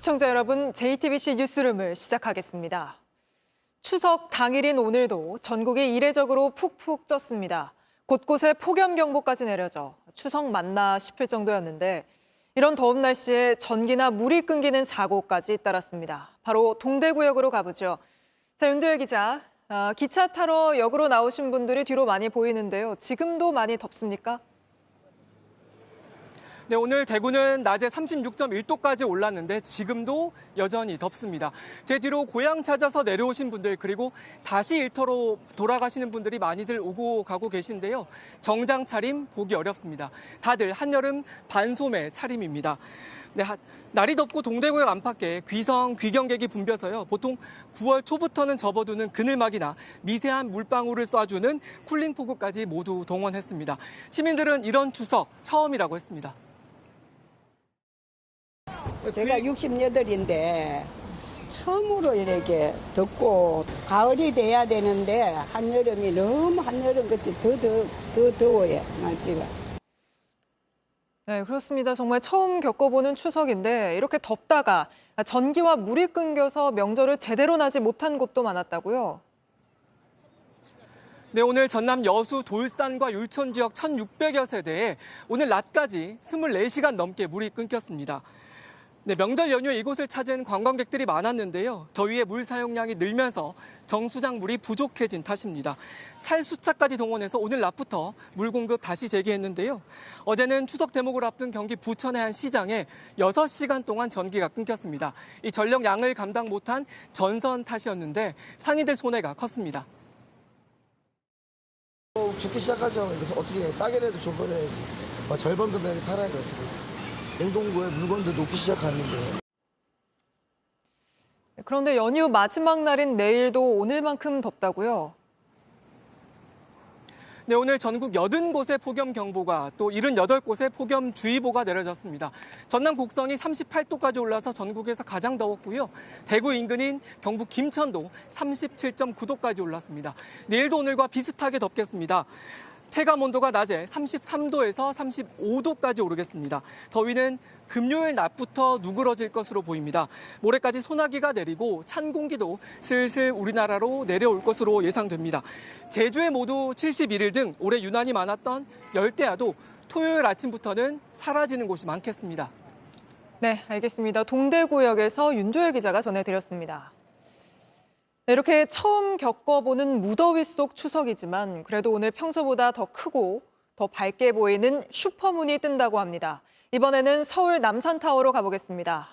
시청자 여러분, JTBC 뉴스룸을 시작하겠습니다. 추석 당일인 오늘도 전국이 이례적으로 푹푹 쪘습니다. 곳곳에 폭염경보까지 내려져 추석 맞나 싶을 정도였는데 이런 더운 날씨에 전기나 물이 끊기는 사고까지 잇따랐습니다. 바로 동대구역으로 가보죠. 자, 윤도열 기자, 기차 타러 역으로 나오신 분들이 뒤로 많이 보이는데요. 지금도 많이 덥습니까? 네, 오늘 대구는 낮에 36.1도까지 올랐는데 지금도 여전히 덥습니다. 제 뒤로 고향 찾아서 내려오신 분들 그리고 다시 일터로 돌아가시는 분들이 많이들 오고 가고 계신데요. 정장 차림 보기 어렵습니다. 다들 한여름 반소매 차림입니다. 네, 날이 덥고 동대구역 안팎에 귀성, 귀경객이 붐벼서요. 보통 9월 초부터는 접어두는 그늘막이나 미세한 물방울을 쏴주는 쿨링포구까지 모두 동원했습니다. 시민들은 이런 추석 처음이라고 했습니다. 제가 68인데 처음으로 이렇게 덥고 가을이 돼야 되는데 한여름이 너무 한여름같이 더 더워요, 날씨가. 네, 그렇습니다. 정말 처음 겪어보는 추석인데 이렇게 덥다가 전기와 물이 끊겨서 명절을 제대로 나지 못한 곳도 많았다고요? 네, 오늘 전남 여수, 돌산과 율촌 지역 1,600여 세대에 오늘 낮까지 24시간 넘게 물이 끊겼습니다. 네, 명절 연휴에 이곳을 찾은 관광객들이 많았는데요. 더위에 물 사용량이 늘면서 정수장 물이 부족해진 탓입니다. 살수차까지 동원해서 오늘 낮부터 물 공급 다시 재개했는데요. 어제는 추석 대목을 앞둔 경기 부천의 한 시장에 6시간 동안 전기가 끊겼습니다. 이 전력 양을 감당 못한 전선 탓이었는데 상인들 손해가 컸습니다. 죽기 시작하죠. 어떻게 싸게라도 줘버려야지. 절반 금액에 팔아야지 어떻게. 냉동고에 물건도 놓기 시작하는데. 그런데 연휴 마지막 날인 내일도 오늘만큼 덥다고요? 네, 오늘 전국 80곳에 폭염경보가 또 78곳에 폭염주의보가 내려졌습니다. 전남 곡성이 38도까지 올라서 전국에서 가장 더웠고요. 대구 인근인 경북 김천도 37.9도까지 올랐습니다. 내일도 오늘과 비슷하게 덥겠습니다. 체감 온도가 낮에 33도에서 35도까지 오르겠습니다. 더위는 금요일 낮부터 누그러질 것으로 보입니다. 모레까지 소나기가 내리고 찬 공기도 슬슬 우리나라로 내려올 것으로 예상됩니다. 제주에 모두 71일 등 올해 유난히 많았던 열대야도 토요일 아침부터는 사라지는 곳이 많겠습니다. 네, 알겠습니다. 동대구역에서 윤도열 기자가 전해드렸습니다. 이렇게 처음 겪어보는 무더위 속 추석이지만 그래도 오늘 평소보다 더 크고 더 밝게 보이는 슈퍼문이 뜬다고 합니다. 이번에는 서울 남산타워로 가보겠습니다.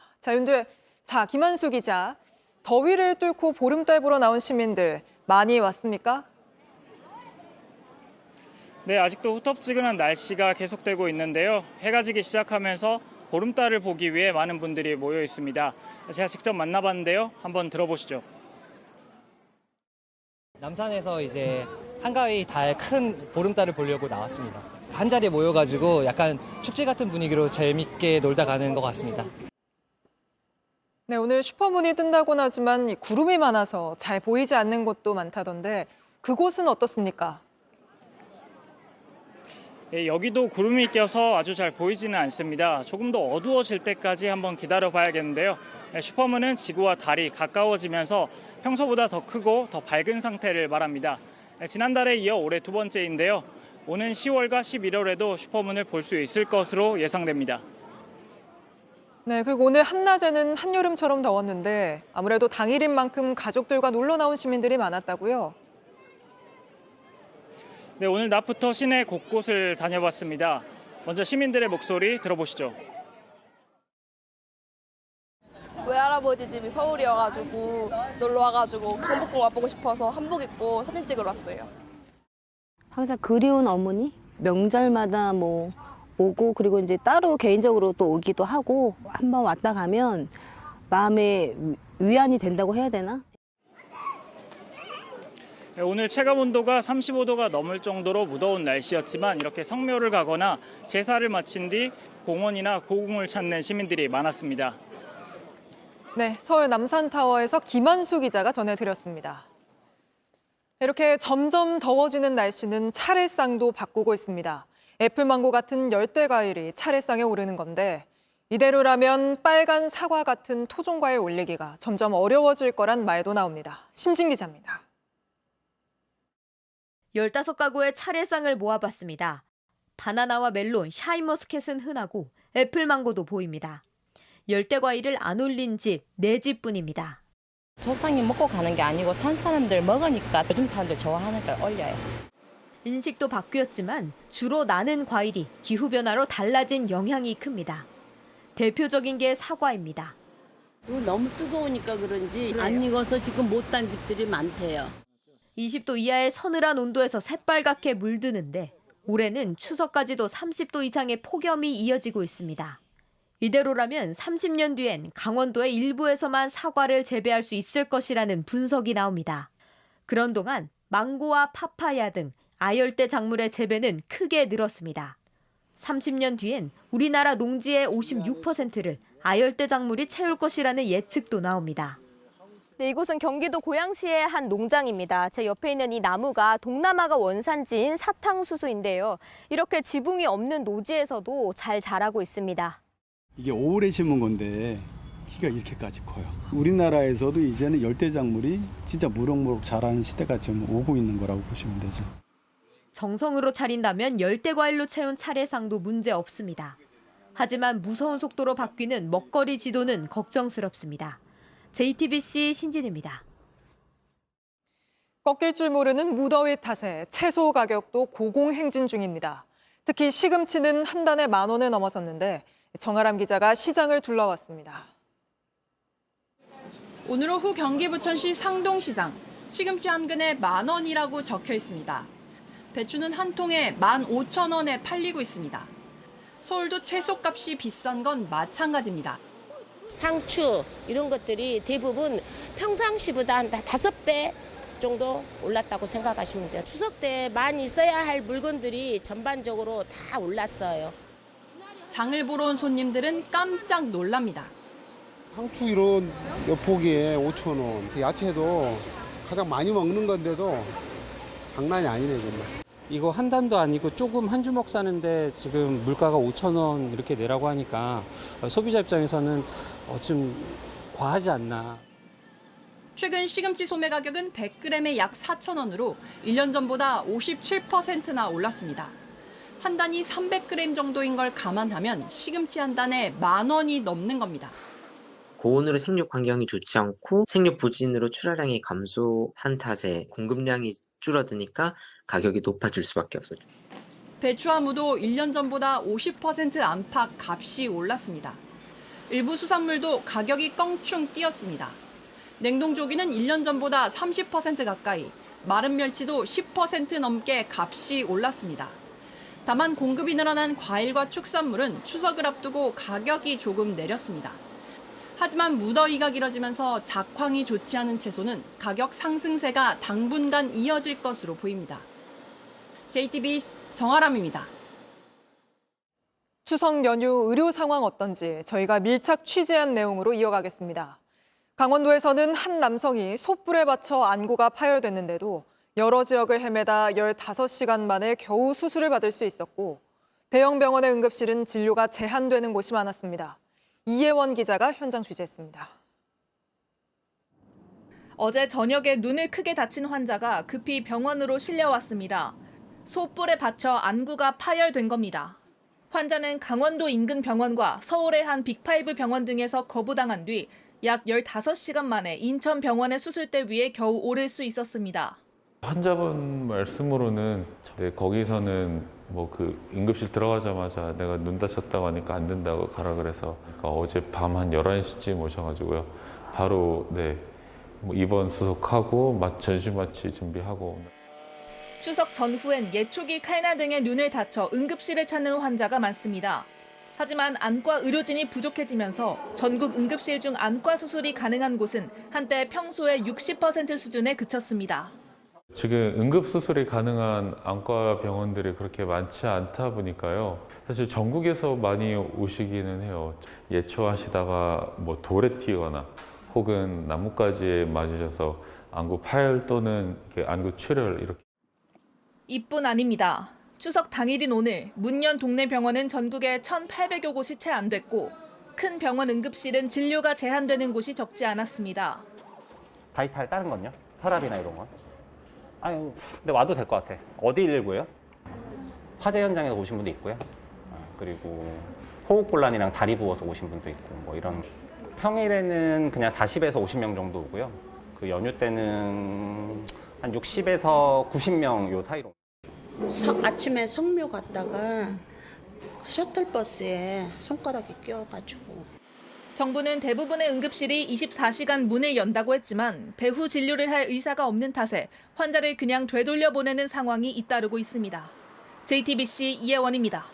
자, 김한수 기자, 더위를 뚫고 보름달 보러 나온 시민들 많이 왔습니까? 네, 아직도 후텁지근한 날씨가 계속되고 있는데요. 해가 지기 시작하면서 보름달을 보기 위해 많은 분들이 모여 있습니다. 제가 직접 만나봤는데요. 한번 들어보시죠. 남산에서 이제 한가위 달 큰 보름달을 보려고 나왔습니다. 한 자리에 모여가지고 약간 축제 같은 분위기로 재밌게 놀다 가는 것 같습니다. 네, 오늘 슈퍼문이 뜬다고는 하지만 구름이 많아서 잘 보이지 않는 곳도 많다던데 그곳은 어떻습니까? 네, 여기도 구름이 껴서 아주 잘 보이지는 않습니다. 조금 더 어두워질 때까지 한번 기다려 봐야겠는데요. 슈퍼문은 지구와 달이 가까워지면서 평소보다 더 크고 더 밝은 상태를 말합니다. 지난달에 이어 올해 두 번째인데요. 오는 10월과 11월에도 슈퍼문을 볼 수 있을 것으로 예상됩니다. 네, 그리고 오늘 한낮에는 한여름처럼 더웠는데 아무래도 당일인 만큼 가족들과 놀러 나온 시민들이 많았다고요? 네, 오늘 낮부터 시내 곳곳을 다녀봤습니다. 먼저 시민들의 목소리 들어보시죠. 외할아버지 집이 서울이어가지고 놀러 와가지고 경복궁 와보고 싶어서 한복 입고 사진 찍으러 왔어요. 항상 그리운 어머니 명절마다 뭐 오고 그리고 이제 따로 개인적으로 또 오기도 하고 한번 왔다 가면 마음에 위안이 된다고 해야 되나? 오늘 체감 온도가 35도가 넘을 정도로 무더운 날씨였지만 이렇게 성묘를 가거나 제사를 마친 뒤 공원이나 고궁을 찾는 시민들이 많았습니다. 네, 서울 남산타워에서 김한수 기자가 전해드렸습니다. 이렇게 점점 더워지는 날씨는 차례상도 바꾸고 있습니다. 애플망고 같은 열대 과일이 차례상에 오르는 건데 이대로라면 빨간 사과 같은 토종과일 올리기가 점점 어려워질 거란 말도 나옵니다. 신진 기자입니다. 15가구의 차례상을 모아봤습니다. 바나나와 멜론, 샤인머스켓은 흔하고 애플망고도 보입니다. 열대과일을 안 올린 집, 4집뿐입니다. 조상이 먹고 가는 게 아니고 산 사람들 먹으니까 요즘 사람들 좋아하는 걸 올려요. 인식도 바뀌었지만 주로 나는 과일이 기후변화로 달라진 영향이 큽니다. 대표적인 게 사과입니다. 너무 뜨거우니까 그런지 안 익어서 지금 못 딴 집들이 많대요. 20도 이하의 서늘한 온도에서 새빨갛게 물드는데 올해는 추석까지도 30도 이상의 폭염이 이어지고 있습니다. 이대로라면 30년 뒤엔 강원도의 일부에서만 사과를 재배할 수 있을 것이라는 분석이 나옵니다. 그런 동안 망고와 파파야 등 아열대 작물의 재배는 크게 늘었습니다. 30년 뒤엔 우리나라 농지의 56%를 아열대 작물이 채울 것이라는 예측도 나옵니다. 네, 이곳은 경기도 고양시의 한 농장입니다. 제 옆에 있는 이 나무가 동남아가 원산지인 사탕수수인데요. 이렇게 지붕이 없는 노지에서도 잘 자라고 있습니다. 이게 오래 심은 건데 키가 이렇게까지 커요. 우리나라에서도 이제는 열대작물이 진짜 무럭무럭 자라는 시대가 지금 오고 있는 거라고 보시면 되죠. 정성으로 차린다면 열대과일로 채운 차례상도 문제 없습니다. 하지만 무서운 속도로 바뀌는 먹거리 지도는 걱정스럽습니다. JTBC 신진입니다. 꺾일 줄 모르는 무더위 탓에 채소 가격도 고공행진 중입니다. 특히 시금치는 한 단에 10,000원을 넘어섰는데 정아람 기자가 시장을 둘러왔습니다. 오늘 오후 경기 부천시 상동시장, 시금치 한 근에 10,000원이라고 적혀 있습니다. 배추는 한 통에 15,000원에 팔리고 있습니다. 서울도 채소값이 비싼 건 마찬가지입니다. 상추 이런 것들이 대부분 평상시보다 한 5배 정도 올랐다고 생각하시면 돼요. 추석 때 많이 써야 할 물건들이 전반적으로 다 올랐어요. 장을 보러 온 손님들은 깜짝 놀랍니다. 상추 이런 몇 포기에 5,000원. 야채도 가장 많이 먹는 건데도 장난이 아니네 정말. 이거 한 단도 아니고 조금 한 주먹 사는데 지금 물가가 5,000원 이렇게 내라고 하니까 소비자 입장에서는 좀 과하지 않나. 최근 시금치 소매 가격은 100g에 약 4,000원으로 1년 전보다 57%나 올랐습니다. 한 단이 300g 정도인 걸 감안하면 시금치 한 단에 10,000원이 넘는 겁니다. 고온으로 생육 환경이 좋지 않고 생육 부진으로 출하량이 감소한 탓에 공급량이 줄어드니까 가격이 높아질 수밖에 없었죠. 배추와 무도 1년 전보다 50% 안팎 값이 올랐습니다. 일부 수산물도 가격이 껑충 뛰었습니다. 냉동조기는 1년 전보다 30% 가까이, 마른 멸치도 10% 넘게 값이 올랐습니다. 다만 공급이 늘어난 과일과 축산물은 추석을 앞두고 가격이 조금 내렸습니다. 하지만 무더위가 길어지면서 작황이 좋지 않은 채소는 가격 상승세가 당분간 이어질 것으로 보입니다. JTBC 정아람입니다. 추석 연휴 의료 상황 어떤지 저희가 밀착 취재한 내용으로 이어가겠습니다. 강원도에서는 한 남성이 솥불에 받쳐 안구가 파열됐는데도 여러 지역을 헤매다 15시간 만에 겨우 수술을 받을 수 있었고 대형 병원의 응급실은 진료가 제한되는 곳이 많았습니다. 이예원 기자가 현장 취재했습니다. 어제 저녁에 눈을 크게 다친 환자가 급히 병원으로 실려왔습니다. 솥불에 받쳐 안구가 파열된 겁니다. 환자는 강원도 인근 병원과 서울의 한 빅5 병원 등에서 거부당한 뒤 약 15시간 만에 인천 병원의 수술대 위에 겨우 오를 수 있었습니다. 환자분 말씀으로는 거기서는 응급실 들어가자마자 내가 눈 다쳤다고 하니까 안 된다고 가라 그래서 어제 밤 한 11시쯤 오셔가지고요. 바로 입원 수속하고 전신 마취 준비하고. 추석 전후엔 예초기 칼나 등의 눈을 다쳐 응급실을 찾는 환자가 많습니다. 하지만 안과 의료진이 부족해지면서 전국 응급실 중 안과 수술이 가능한 곳은 한때 평소의 60% 수준에 그쳤습니다. 지금 응급수술이 가능한 안과 병원들이 그렇게 많지 않다 보니까요. 사실 전국에서 많이 오시기는 해요. 예초하시다가 돌에 튀거나 혹은 나뭇가지에 맞으셔서 안구 파열 또는 안구 출혈 이렇게. 이뿐 아닙니다. 추석 당일인 오늘 문 연 동네 병원은 전국에 1,800여 곳이 채 안 됐고 큰 병원 응급실은 진료가 제한되는 곳이 적지 않았습니다. 바이탈 다른 건요? 혈압이나 이런 건? 아니, 근데 와도 될 것 같아. 어디 119요? 화재 현장에서 오신 분도 있고요. 그리고 호흡곤란이랑 다리 부어서 오신 분도 있고 뭐 이런. 평일에는 그냥 40에서 50명 정도 오고요. 그 연휴 때는 한 60에서 90명 요 사이로. 아침에 성묘 갔다가 셔틀버스에 손가락이 끼어가지고. 정부는 대부분의 응급실이 24시간 문을 연다고 했지만 배후 진료를 할 의사가 없는 탓에 환자를 그냥 되돌려 보내는 상황이 잇따르고 있습니다. JTBC 이혜원입니다.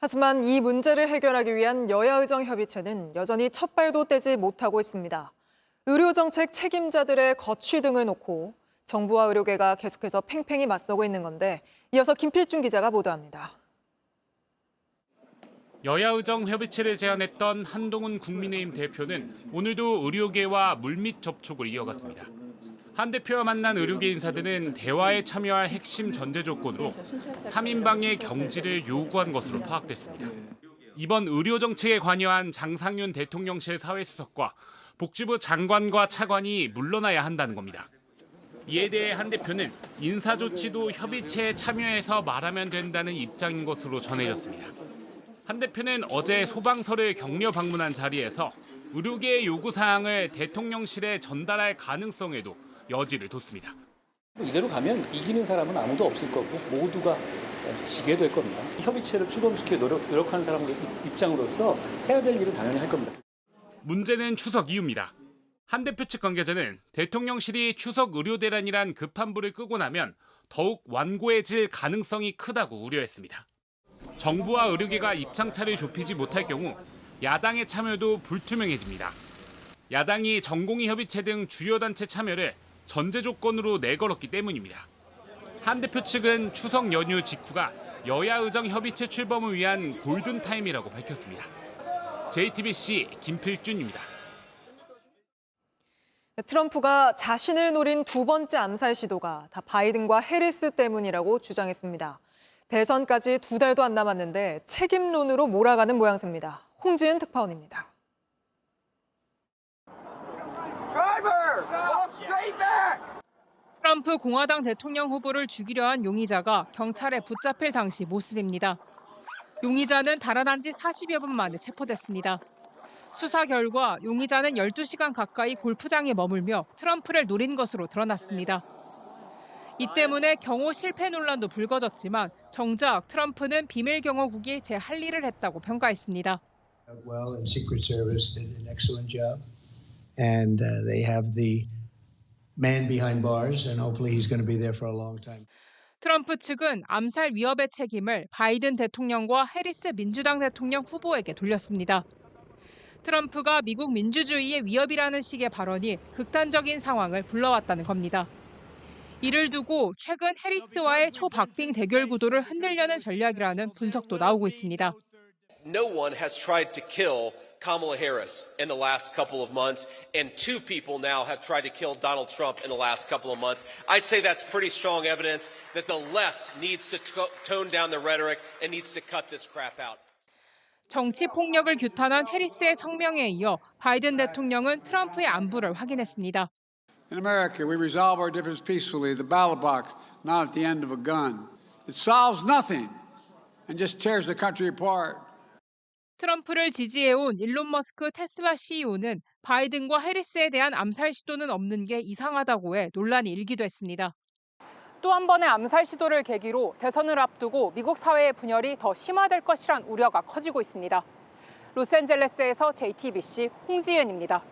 하지만 이 문제를 해결하기 위한 여야의정협의체는 여전히 첫발도 떼지 못하고 있습니다. 의료정책 책임자들의 거취 등을 놓고 정부와 의료계가 계속해서 팽팽히 맞서고 있는 건데 이어서 김필중 기자가 보도합니다. 여야의정 협의체를 제안했던 한동훈 국민의힘 대표는 오늘도 의료계와 물밑 접촉을 이어갔습니다. 한 대표와 만난 의료계 인사들은 대화에 참여할 핵심 전제 조건으로 3인방의 경지를 요구한 것으로 파악됐습니다. 이번 의료정책에 관여한 장상윤 대통령실 사회수석과 복지부 장관과 차관이 물러나야 한다는 겁니다. 이에 대해 한 대표는 인사조치도 협의체에 참여해서 말하면 된다는 입장인 것으로 전해졌습니다. 한 대표는 어제 소방서를 격려 방문한 자리에서 의료계의 요구사항을 대통령실에 전달할 가능성에도 여지를 뒀습니다. 이대로 가면 이기는 사람은 아무도 없을 거고 모두가 지게 될 겁니다. 협의체를 출범시키려 노력하는 사람들 입장으로서 해야 될 일은 당연히 할 겁니다. 문제는 추석 이후입니다. 한 대표 측 관계자는 대통령실이 추석 의료대란이란 급한 불을 끄고 나면 더욱 완고해질 가능성이 크다고 우려했습니다. 정부와 의료계가 입장차를 좁히지 못할 경우 야당의 참여도 불투명해집니다. 야당이 전공의 협의체 등 주요 단체 참여를 전제 조건으로 내걸었기 때문입니다. 한 대표 측은 추석 연휴 직후가 여야 의정 협의체 출범을 위한 골든타임이라고 밝혔습니다. JTBC 김필준입니다. 트럼프가 자신을 노린 두 번째 암살 시도가 다 바이든과 해리스 때문이라고 주장했습니다. 대선까지 2달도 안 남았는데 책임론으로 몰아가는 모양새입니다. 홍지은 특파원입니다. 트럼프 공화당 대통령 후보를 죽이려 한 용의자가 경찰에 붙잡힐 당시 모습입니다. 용의자는 달아난 지 40여 분 만에 체포됐습니다. 수사 결과 용의자는 12시간 가까이 골프장에 머물며 트럼프를 노린 것으로 드러났습니다. 이 때문에 경호 실패 논란도 불거졌지만 정작 트럼프는 비밀 경호국이 제 할 일을 했다고 평가했습니다. Well, and Secret Service did an excellent job, and they have the man behind bars, and hopefully he's going to be there for a long time. 트럼프 측은 암살 위협의 책임을 바이든 대통령과 해리스 민주당 대통령 후보에게 돌렸습니다. 트럼프가 미국 민주주의의 위협이라는 식의 발언이 극단적인 상황을 불러왔다는 겁니다. 이를 두고 최근 해리스와의 초박빙 대결 구도를 흔들려는 전략이라는 분석도 나오고 있습니다. No one has tried to kill Kamala Harris in the last couple of months, and two people now have tried to kill Donald Trump in the last couple of months. I'd say that's pretty strong evidence that the left needs to tone down the rhetoric and needs to cut this crap out. 정치 폭력을 규탄한 해리스의 성명에 이어 바이든 대통령은 트럼프의 안부를 확인했습니다. In America, we resolve our differences peacefully, the ballot box, not at the end of a gun. It solves nothing and just tears the country apart. 트럼프를 지지해온 일론 머스크 테슬라 CEO는 바이든과 해리스에 대한 암살 시도는 없는 게 이상하다고 해 논란이 일기도 했습니다. 또 한 번의 암살 시도를 계기로 대선을 앞두고 미국 사회의 분열이 더 심화될 것이란 우려가 커지고 있습니다. 로스앤젤레스에서 JTBC 홍지은입니다.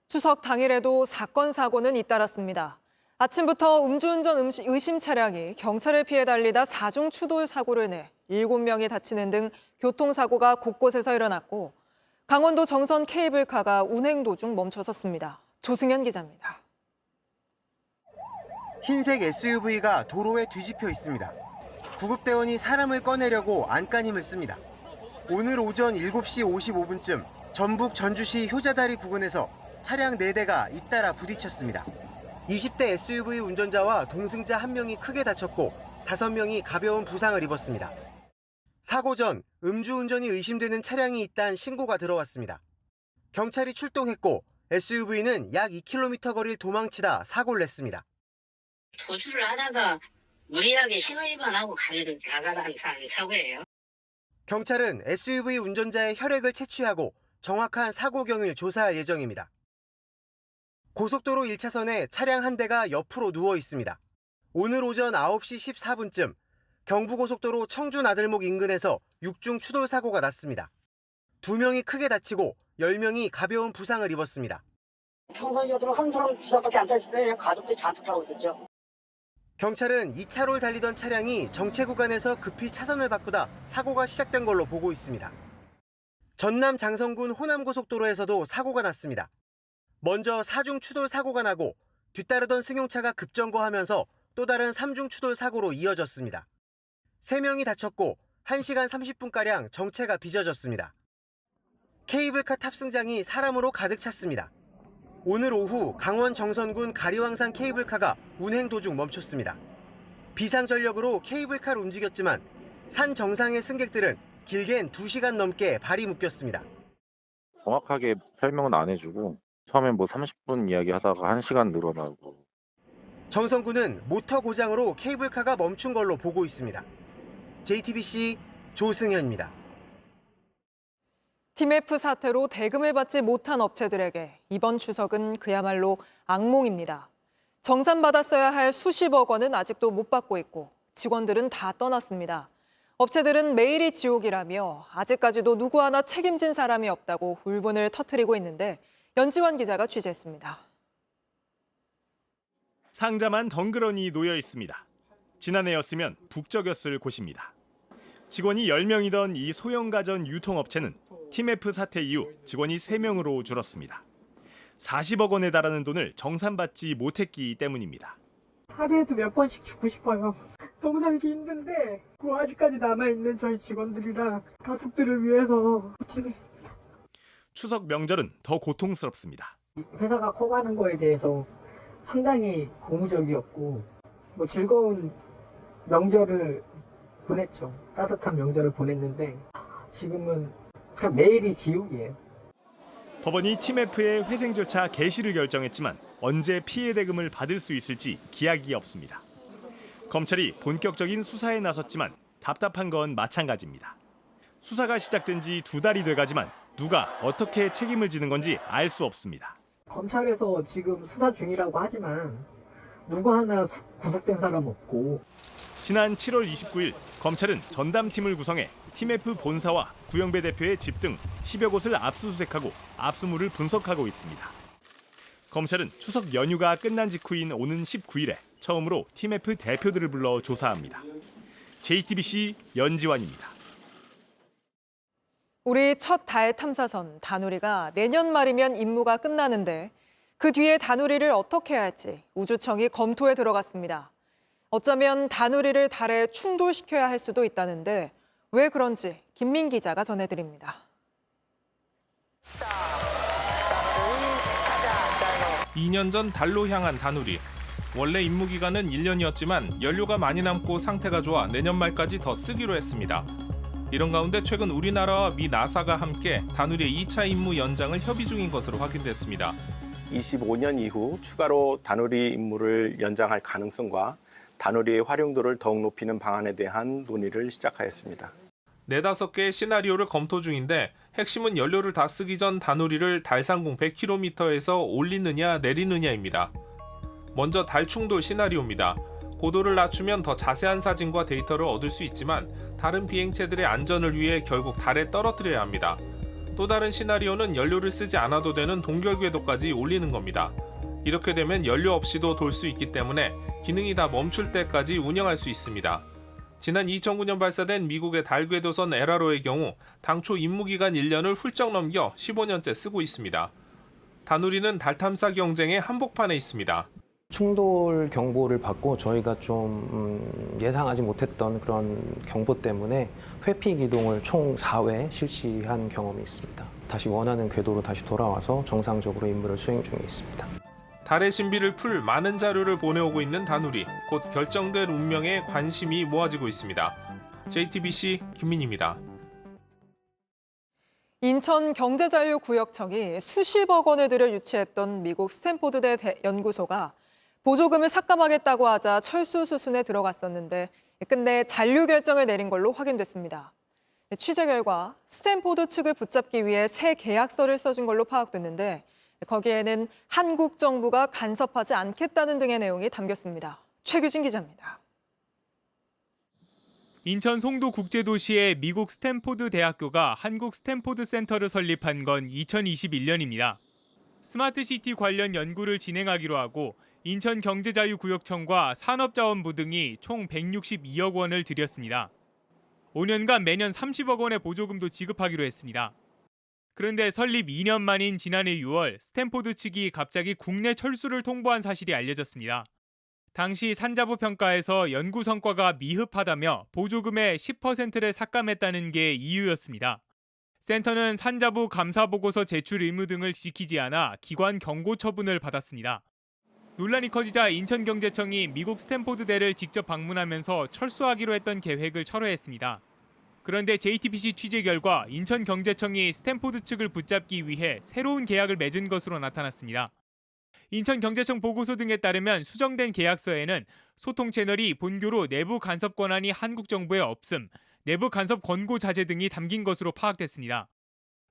추석 당일에도 사건 사고는 잇따랐습니다. 아침부터 음주운전 의심 차량이 경찰을 피해 달리다 4중 추돌 사고를 내 7명이 다치는 등 교통사고가 곳곳에서 일어났고 강원도 정선 케이블카가 운행 도중 멈춰섰습니다. 조승현 기자입니다. 흰색 SUV가 도로에 뒤집혀 있습니다. 구급대원이 사람을 꺼내려고 안간힘을 씁니다. 오늘 오전 7시 55분쯤 전북 전주시 효자다리 부근에서 차량 4대가 잇따라 부딪혔습니다. 20대 SUV 운전자와 동승자 1명이 크게 다쳤고 5명이 가벼운 부상을 입었습니다. 사고 전 음주운전이 의심되는 차량이 있다는 신고가 들어왔습니다. 경찰이 출동했고 SUV는 약 2km 거리를 도망치다 사고를 냈습니다. 도주를 하다가 무리하게 신호위반하고 나가다 사고예요. 경찰은 SUV 운전자의 혈액을 채취하고 정확한 사고 경위를 조사할 예정입니다. 고속도로 1차선에 차량 한 대가 옆으로 누워 있습니다. 오늘 오전 9시 14분쯤 경부고속도로 청주-나들목 인근에서 6중 추돌 사고가 났습니다. 2명이 크게 다치고 10명이 가벼운 부상을 입었습니다. 평상시에도 한 사람 기사밖에 안 탔을 때 가족들이 잔뜩 타고 있었죠. 경찰은 2차로를 달리던 차량이 정체 구간에서 급히 차선을 바꾸다 사고가 시작된 걸로 보고 있습니다. 전남 장성군 호남고속도로에서도 사고가 났습니다. 먼저 4중 추돌 사고가 나고 뒤따르던 승용차가 급정거하면서 또 다른 3중 추돌 사고로 이어졌습니다. 3명이 다쳤고 1시간 30분가량 정체가 빚어졌습니다. 케이블카 탑승장이 사람으로 가득 찼습니다. 오늘 오후 강원 정선군 가리왕산 케이블카가 운행 도중 멈췄습니다. 비상전력으로 케이블카를 움직였지만 산 정상의 승객들은 길게는 2시간 넘게 발이 묶였습니다. 정확하게 설명은 안 해주고 처음엔 30분 이야기하다가 1시간 늘어나고. 정선군은 모터 고장으로 케이블카가 멈춘 걸로 보고 있습니다. JTBC 조승현입니다. TMF 사태로 대금을 받지 못한 업체들에게 이번 추석은 그야말로 악몽입니다. 정산받았어야 할 수십억 원은 아직도 못 받고 있고 직원들은 다 떠났습니다. 업체들은 매일이 지옥이라며 아직까지도 누구 하나 책임진 사람이 없다고 울분을 터뜨리고 있는데 연지환 기자가 취재했습니다. 상자만 덩그러니 놓여 있습니다. 지난해였으면 북적였을 곳입니다. 직원이 10명이던 이 소형가전 유통업체는 TMF 사태 이후 직원이 3명으로 줄었습니다. 40억 원에 달하는 돈을 정산받지 못했기 때문입니다. 하루에도 몇 번씩 죽고 싶어요. 너무 살기 힘든데 아직까지 남아있는 저희 직원들이랑 가족들을 위해서 버티고 있습니다. 추석 명절은 더 고통스럽습니다. 회사가 커가는 거에 대해서 상당히 고무적이었고 즐거운 명절을 보냈죠. 따뜻한 명절을 보냈는데 지금은 그냥 매일이 지옥이에요. 법원이 TMF의 회생 절차 개시를 결정했지만 언제 피해 대금을 받을 수 있을지 기약이 없습니다. 검찰이 본격적인 수사에 나섰지만 답답한 건 마찬가지입니다. 수사가 시작된 지 2달이 돼가지만 누가 어떻게 책임을 지는 건지 알 수 없습니다. 검찰에서 지금 수사 중이라고 하지만 누구 하나 구속된 사람 없고. 지난 7월 29일 검찰은 전담팀을 구성해 TMF 본사와 구영배 대표의 집 등 10여 곳을 압수수색하고 압수물을 분석하고 있습니다. 검찰은 추석 연휴가 끝난 직후인 오는 19일에 처음으로 TMF 대표들을 불러 조사합니다. JTBC 연지환입니다. 우리 첫 달 탐사선 다누리가 내년 말이면 임무가 끝나는데 그 뒤에 다누리를 어떻게 해야 할지 우주청이 검토에 들어갔습니다. 어쩌면 다누리를 달에 충돌시켜야 할 수도 있다는데 왜 그런지 김민 기자가 전해드립니다. 2년 전 달로 향한 다누리. 원래 임무 기간은 1년이었지만 연료가 많이 남고 상태가 좋아 내년 말까지 더 쓰기로 했습니다. 이런 가운데 최근 우리나라와 미 나사가 함께 다누리의 2차 임무 연장을 협의 중인 것으로 확인됐습니다. 25년 이후 추가로 다누리 임무를 연장할 가능성과 다누리의 활용도를 더욱 높이는 방안에 대한 논의를 시작하였습니다. 4-5개의 시나리오를 검토 중인데 핵심은 연료를 다 쓰기 전 다누리를 달 상공 100km에서 올리느냐 내리느냐입니다. 먼저 달 충돌 시나리오입니다. 고도를 낮추면 더 자세한 사진과 데이터를 얻을 수 있지만 다른 비행체들의 안전을 위해 결국 달에 떨어뜨려야 합니다. 또 다른 시나리오는 연료를 쓰지 않아도 되는 동결 궤도까지 올리는 겁니다. 이렇게 되면 연료 없이도 돌 수 있기 때문에 기능이 다 멈출 때까지 운영할 수 있습니다. 지난 2009년 발사된 미국의 달 궤도선 에라로의 경우 당초 임무기간 1년을 훌쩍 넘겨 15년째 쓰고 있습니다. 다누리는 달 탐사 경쟁의 한복판에 있습니다. 충돌 경보를 받고 저희가 좀 예상하지 못했던 그런 경보 때문에 회피 기동을 총 4회 실시한 경험이 있습니다. 다시 원하는 궤도로 다시 돌아와서 정상적으로 임무를 수행 중에 있습니다. 달의 신비를 풀 많은 자료를 보내오고 있는 다누리. 곧 결정될 운명에 관심이 모아지고 있습니다. JTBC 김민희입니다. 인천경제자유구역청이 수십억 원을 들여 유치했던 미국 스탠포드대 연구소가 보조금을 삭감하겠다고 하자 철수 수순에 들어갔었는데 끝내 잔류 결정을 내린 걸로 확인됐습니다. 취재 결과 스탠포드 측을 붙잡기 위해 새 계약서를 써준 걸로 파악됐는데 거기에는 한국 정부가 간섭하지 않겠다는 등의 내용이 담겼습니다. 최규진 기자입니다. 인천 송도 국제도시에 미국 스탠포드 대학교가 한국 스탠포드 센터를 설립한 건 2021년입니다. 스마트시티 관련 연구를 진행하기로 하고 인천경제자유구역청과 산업자원부 등이 총 162억 원을 들였습니다. 5년간 매년 30억 원의 보조금도 지급하기로 했습니다. 그런데 설립 2년 만인 지난해 6월 스탠포드 측이 갑자기 국내 철수를 통보한 사실이 알려졌습니다. 당시 산자부 평가에서 연구 성과가 미흡하다며 보조금의 10%를 삭감했다는 게 이유였습니다. 센터는 산자부 감사 보고서 제출 의무 등을 지키지 않아 기관 경고 처분을 받았습니다. 논란이 커지자 인천경제청이 미국 스탠포드대를 직접 방문하면서 철수하기로 했던 계획을 철회했습니다. 그런데 JTBC 취재 결과 인천경제청이 스탠포드 측을 붙잡기 위해 새로운 계약을 맺은 것으로 나타났습니다. 인천경제청 보고서 등에 따르면 수정된 계약서에는 소통 채널이 본교로 내부 간섭 권한이 한국 정부에 없음, 내부 간섭 권고 자제 등이 담긴 것으로 파악됐습니다.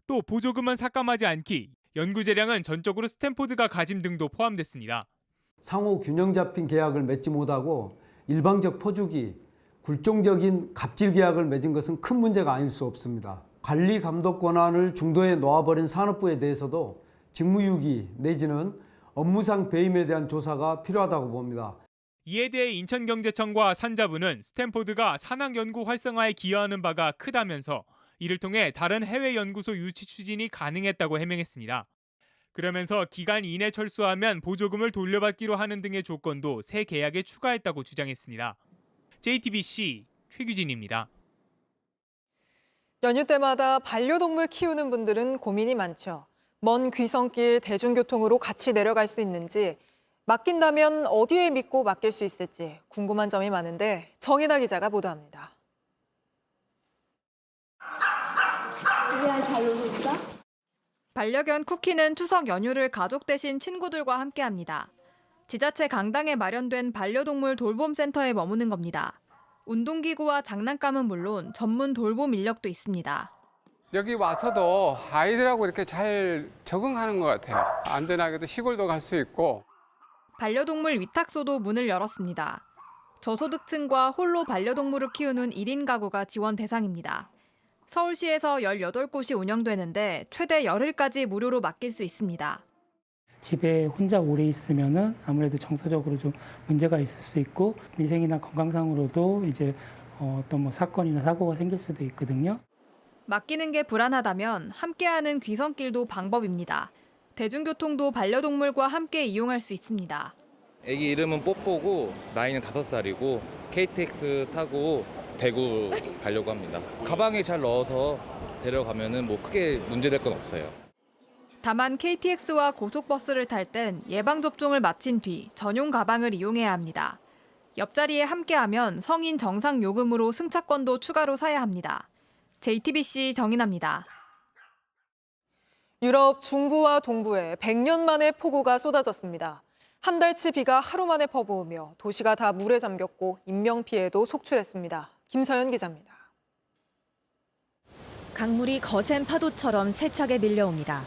또 보조금은 삭감하지 않기, 연구 재량은 전적으로 스탠포드가 가짐 등도 포함됐습니다. 상호 균형 잡힌 계약을 맺지 못하고 일방적 퍼주기, 굴종적인 갑질 계약을 맺은 것은 큰 문제가 아닐 수 없습니다. 관리 감독 권한을 중도에 놓아버린 산업부에 대해서도 직무유기 내지는 업무상 배임에 대한 조사가 필요하다고 봅니다. 이에 대해 인천경제청과 산자부는 스탠포드가 산학연구 활성화에 기여하는 바가 크다면서 이를 통해 다른 해외 연구소 유치 추진이 가능했다고 해명했습니다. 그러면서 기간 이내 철수하면 보조금을 돌려받기로 하는 등의 조건도 새 계약에 추가했다고 주장했습니다. JTBC 최규진입니다. 연휴 때마다 반려동물 키우는 분들은 고민이 많죠. 먼 귀성길 대중교통으로 같이 내려갈 수 있는지, 맡긴다면 어디에 믿고 맡길 수 있을지 궁금한 점이 많은데 정인아 기자가 보도합니다. 반려견 쿠키는 추석 연휴를 가족 대신 친구들과 함께합니다. 지자체 강당에 마련된 반려동물 돌봄센터에 머무는 겁니다. 운동기구와 장난감은 물론 전문 돌봄 인력도 있습니다. 여기 와서도 아이들하고 이렇게 잘 적응하는 것 같아요. 안전하게도 시골도 갈 수 있고. 반려동물 위탁소도 문을 열었습니다. 저소득층과 홀로 반려동물을 키우는 1인 가구가 지원 대상입니다. 서울시에서 18곳이 운영되는데 최대 열흘까지 무료로 맡길 수 있습니다. 집에 혼자 오래 있으면은 아무래도 정서적으로 좀 문제가 있을 수 있고 위생이나 건강상으로도 이제 어떤 사건이나 사고가 생길 수도 있거든요. 맡기는 게 불안하다면 함께하는 귀성길도 방법입니다. 대중교통도 반려동물과 함께 이용할 수 있습니다. 아기 이름은 뽀뽀고 나이는 5살이고 KTX 타고 대구 가려고 합니다. 가방에 잘 넣어서 데려가면은 뭐 크게 문제될 건 없어요. 다만 KTX와 고속버스를 탈 땐 예방접종을 마친 뒤 전용 가방을 이용해야 합니다. 옆자리에 함께하면 성인 정상 요금으로 승차권도 추가로 사야 합니다. JTBC 정인아입니다. 유럽 중부와 동부에 100년 만에 폭우가 쏟아졌습니다. 한 달치 비가 하루 만에 퍼부으며 도시가 다 물에 잠겼고 인명피해도 속출했습니다. 김서연 기자입니다. 강물이 거센 파도처럼 세차게 밀려옵니다.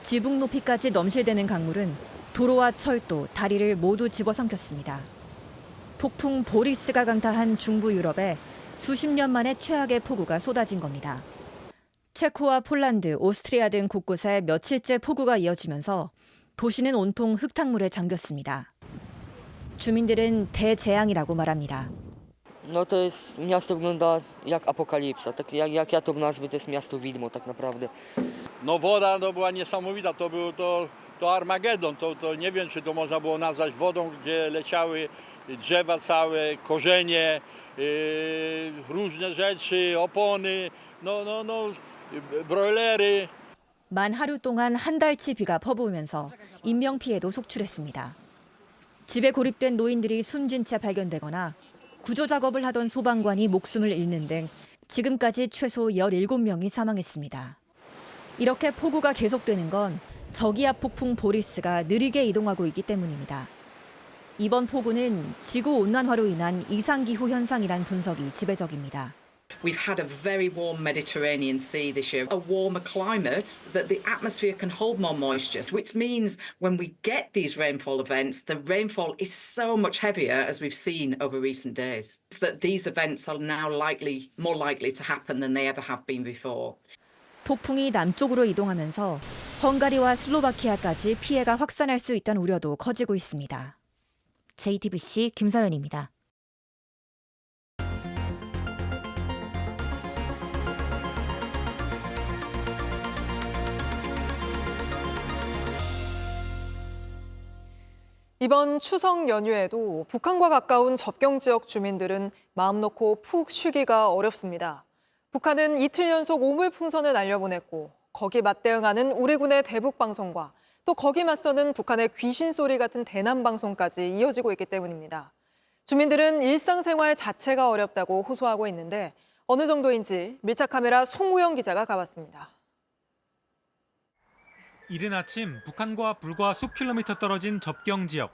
지붕 높이까지 넘실대는 강물은 도로와 철도, 다리를 모두 집어삼켰습니다. 폭풍 보리스가 강타한 중부 유럽에 수십 년 만에 최악의 폭우가 쏟아진 겁니다. 체코와 폴란드, 오스트리아 등 곳곳에 며칠째 폭우가 이어지면서 도시는 온통 흙탕물에 잠겼습니다. 주민들은 대재앙이라고 말합니다. No to jest, miasto wygląda jak apokalipsa, tak jak ja to nazwę, to jest miasto widmo tak naprawdę. No woda to była niesamowita, to Armagedon, to nie wiem czy to można było nazwać wodą, gdzie leciały drzewa całe, korzenie, różne rzeczy, opony, broilery. 만 하루 동안 한 달치 비가 퍼부으면서 인명피해도 속출했습니다. 집에 고립된 노인들이 숨진 채 발견되거나 구조 작업을 하던 소방관이 목숨을 잃는 등 지금까지 최소 17명이 사망했습니다. 이렇게 폭우가 계속되는 건 저기압 폭풍 보리스가 느리게 이동하고 있기 때문입니다. 이번 폭우는 지구온난화로 인한 이상기후 현상이란 분석이 지배적입니다. We've had a very warm Mediterranean Sea this year, a warmer climate that the atmosphere can hold more moisture, which means when we get these rainfall events, the rainfall is so much heavier as we've seen over recent days. That these events are now more likely to happen than they ever have been before. 폭풍이 남쪽으로 이동하면서 헝가리와 슬로바키아까지 피해가 확산할 수 있다는 우려도 커지고 있습니다. JTBC 김서연입니다. 이번 추석 연휴에도 북한과 가까운 접경 지역 주민들은 마음 놓고 푹 쉬기가 어렵습니다. 북한은 이틀 연속 오물풍선을 날려보냈고 거기 맞대응하는 우리 군의 대북 방송과 또 거기 맞서는 북한의 귀신 소리 같은 대남 방송까지 이어지고 있기 때문입니다. 주민들은 일상생활 자체가 어렵다고 호소하고 있는데 어느 정도인지 밀착 카메라 송우영 기자가 가봤습니다. 이른 아침 북한과 불과 수 킬로미터 떨어진 접경 지역.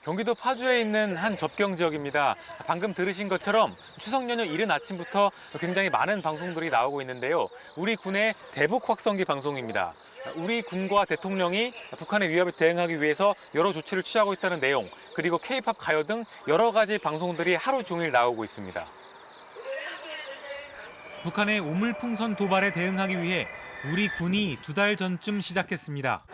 경기도 파주에 있는 한 접경 지역입니다. 방금 들으신 것처럼 추석 연휴 이른 아침부터 굉장히 많은 방송들이 나오고 있는데요. 우리 군의 대북 확성기 방송입니다. 우리 군과 대통령이 북한의 위협에 대응하기 위해서 여러 조치를 취하고 있다는 내용, 그리고 K-팝 가요 등 여러 가지 방송들이 하루 종일 나오고 있습니다. 북한의 오물풍선 도발에 대응하기 위해 우리 군이 2달 전쯤 시작했습니다.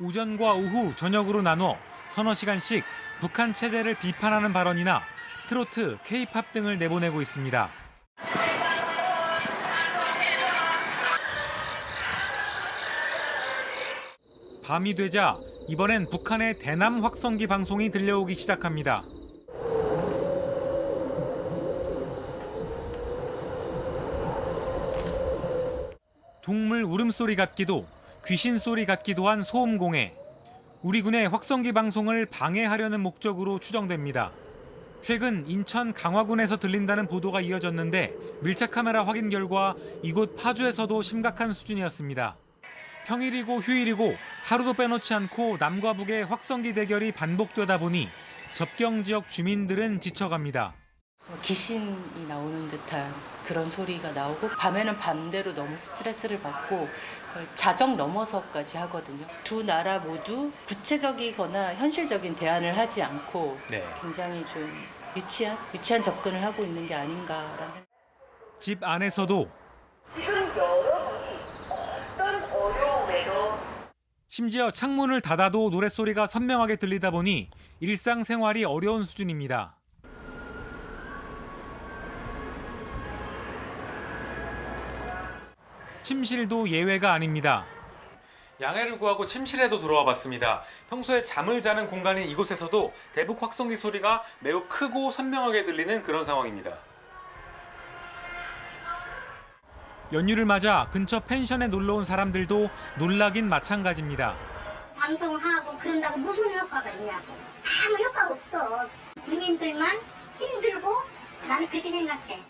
오전과 오후, 저녁으로 나눠 서너 시간씩 북한 체제를 비판하는 발언이나 트로트, K-팝 등을 내보내고 있습니다. 밤이 되자 이번엔 북한의 대남 확성기 방송이 들려오기 시작합니다. 동물 울음소리 같기도 귀신 소리 같기도 한 소음 공해. 우리 군의 확성기 방송을 방해하려는 목적으로 추정됩니다. 최근 인천 강화군에서 들린다는 보도가 이어졌는데 밀착 카메라 확인 결과 이곳 파주에서도 심각한 수준이었습니다. 평일이고 휴일이고 하루도 빼놓지 않고 남과 북의 확성기 대결이 반복되다 보니 접경 지역 주민들은 지쳐갑니다. 귀신이 나오는 듯한 그런 소리가 나오고 밤에는 밤대로 너무 스트레스를 받고 자정 넘어서까지 하거든요. 두 나라 모두 구체적이거나 현실적인 대안을 하지 않고 굉장히 좀 유치한 접근을 하고 있는 게 아닌가라는 생각. 집 안에서도 지금 여러분이 어떤 어려움에도 심지어 창문을 닫아도 노랫소리가 선명하게 들리다 보니 일상생활이 어려운 수준입니다. 침실도 예외가 아닙니다. 양해를 구하고 침실에도 들어와 봤습니다. 평소에 잠을 자는 공간인 이곳에서도 대북 확성기 소리가 매우 크고 선명하게 들리는 그런 상황입니다. 연휴를 맞아 근처 펜션에 놀러 온 사람들도 놀라긴 마찬가지입니다. 방송하고 그런다고 무슨 효과가 있냐고. 아무 효과가 없어. 군인들만 힘들고 나는 그렇게 생각해.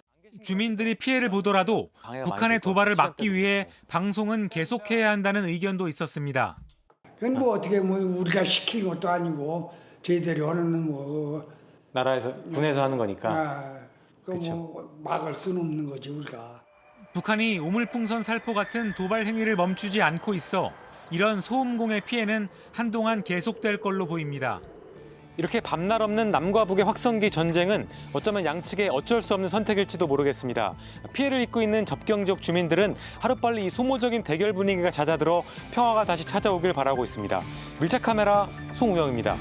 주민들이 피해를 보더라도 북한의 도발을 막기 위해 방송은 계속해야 한다는 의견도 있었습니다. 그건 뭐 어떻게 뭐 우리가 시킨 것도 아니고 저희들이 하는 뭐 나라에서 군에서 하는 거니까. 뭐 막을 수는 없는 거지 우리가. 북한이 오물풍선 살포 같은 도발 행위를 멈추지 않고 있어 이런 소음공해 피해는 한동안 계속될 걸로 보입니다. 이렇게 밤날 없는 남과 북의 확성기 전쟁은 어쩌면 양측의 어쩔 수 없는 선택일지도 모르겠습니다. 피해를 입고 있는 접경 지역 주민들은 하루빨리 이 소모적인 대결 분위기가 잦아들어 평화가 다시 찾아오길 바라고 있습니다. 밀착 카메라 송우영입니다.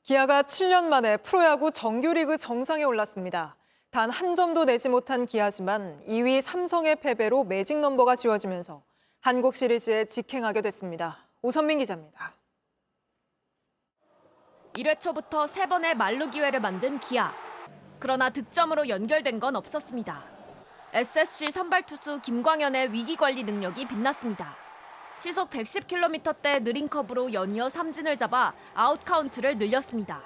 기아가 7년 만에 프로야구 정규리그 정상에 올랐습니다. 단 한 점도 내지 못한 기아지만 2위 삼성의 패배로 매직 넘버가 지워지면서 한국 시리즈에 직행하게 됐습니다. 오선민 기자입니다. 1회 초부터 3번의 만루 기회를 만든 기아. 그러나 득점으로 연결된 건 없었습니다. SSG 선발 투수 김광현의 위기 관리 능력이 빛났습니다. 시속 110km대 느린 커브로 연이어 삼진을 잡아 아웃 카운트를 늘렸습니다.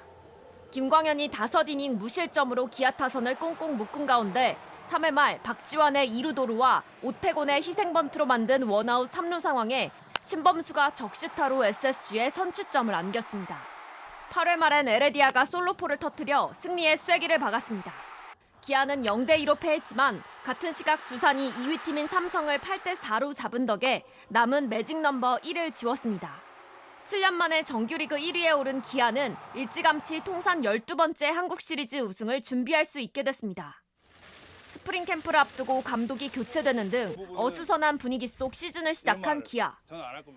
김광현이 5이닝 무실점으로 기아 타선을 꽁꽁 묶은 가운데 3회 말 박지환의 2루 도루와 오태곤의 희생 번트로 만든 원아웃 3루 상황에 신범수가 적시타로 SSG에 선취점을 안겼습니다. 8회 말엔 에레디아가 솔로포를 터뜨려 승리의 쐐기를 박았습니다. 기아는 0대2로 패했지만 같은 시각 두산이 2위 팀인 삼성을 8대4로 잡은 덕에 남은 매직 넘버 1을 지웠습니다. 7년 만에 정규리그 1위에 오른 기아는 일찌감치 통산 12번째 한국 시리즈 우승을 준비할 수 있게 됐습니다. 스프링 캠프를 앞두고 감독이 교체되는 등 어수선한 분위기 속 시즌을 시작한 기아.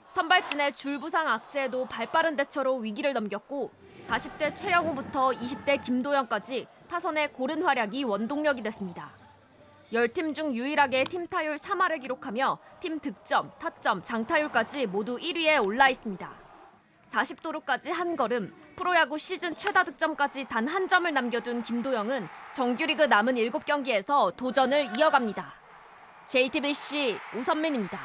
선발진의 줄부상 악재에도 발빠른 대처로 위기를 넘겼고 40대 최영우부터 20대 김도영까지 타선의 고른 활약이 원동력이 됐습니다. 10팀 중 유일하게 팀 타율 3할을 기록하며 팀 득점, 타점, 장타율까지 모두 1위에 올라 있습니다. 40도루까지 한 걸음, 프로야구 시즌 최다 득점까지 단 한 점을 남겨둔 김도영은 정규리그 남은 7경기에서 도전을 이어갑니다. JTBC 오선민입니다.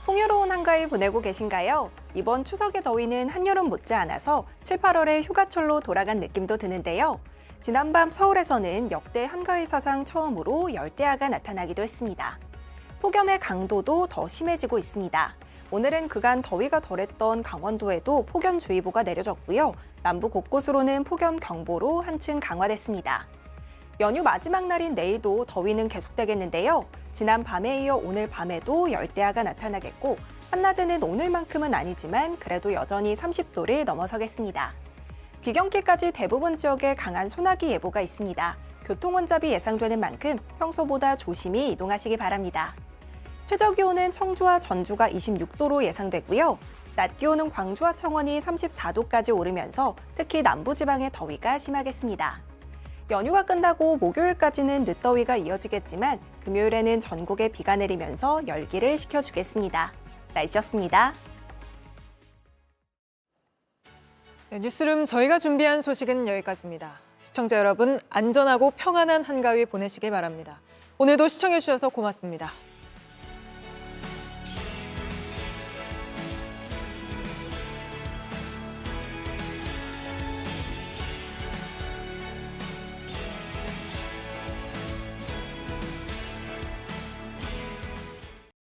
풍요로운 한가위 보내고 계신가요? 이번 추석의 더위는 한여름 못지않아서 7, 8월의 휴가철로 돌아간 느낌도 드는데요. 지난밤 서울에서는 역대 한가위 사상 처음으로 열대야가 나타나기도 했습니다. 폭염의 강도도 더 심해지고 있습니다. 오늘은 그간 더위가 덜했던 강원도에도 폭염주의보가 내려졌고요. 남부 곳곳으로는 폭염경보로 한층 강화됐습니다. 연휴 마지막 날인 내일도 더위는 계속되겠는데요. 지난 밤에 이어 오늘 밤에도 열대야가 나타나겠고 한낮에는 오늘만큼은 아니지만 그래도 여전히 30도를 넘어서겠습니다. 귀경길까지 대부분 지역에 강한 소나기 예보가 있습니다. 교통혼잡이 예상되는 만큼 평소보다 조심히 이동하시기 바랍니다. 최저기온은 청주와 전주가 26도로 예상되고요. 낮 기온은 광주와 창원이 34도까지 오르면서 특히 남부지방의 더위가 심하겠습니다. 연휴가 끝나고 목요일까지는 늦더위가 이어지겠지만 금요일에는 전국에 비가 내리면서 열기를 식혀주겠습니다. 날씨였습니다. 네, 뉴스룸 저희가 준비한 소식은 여기까지입니다. 시청자 여러분 안전하고 평안한 한가위 보내시길 바랍니다. 오늘도 시청해주셔서 고맙습니다.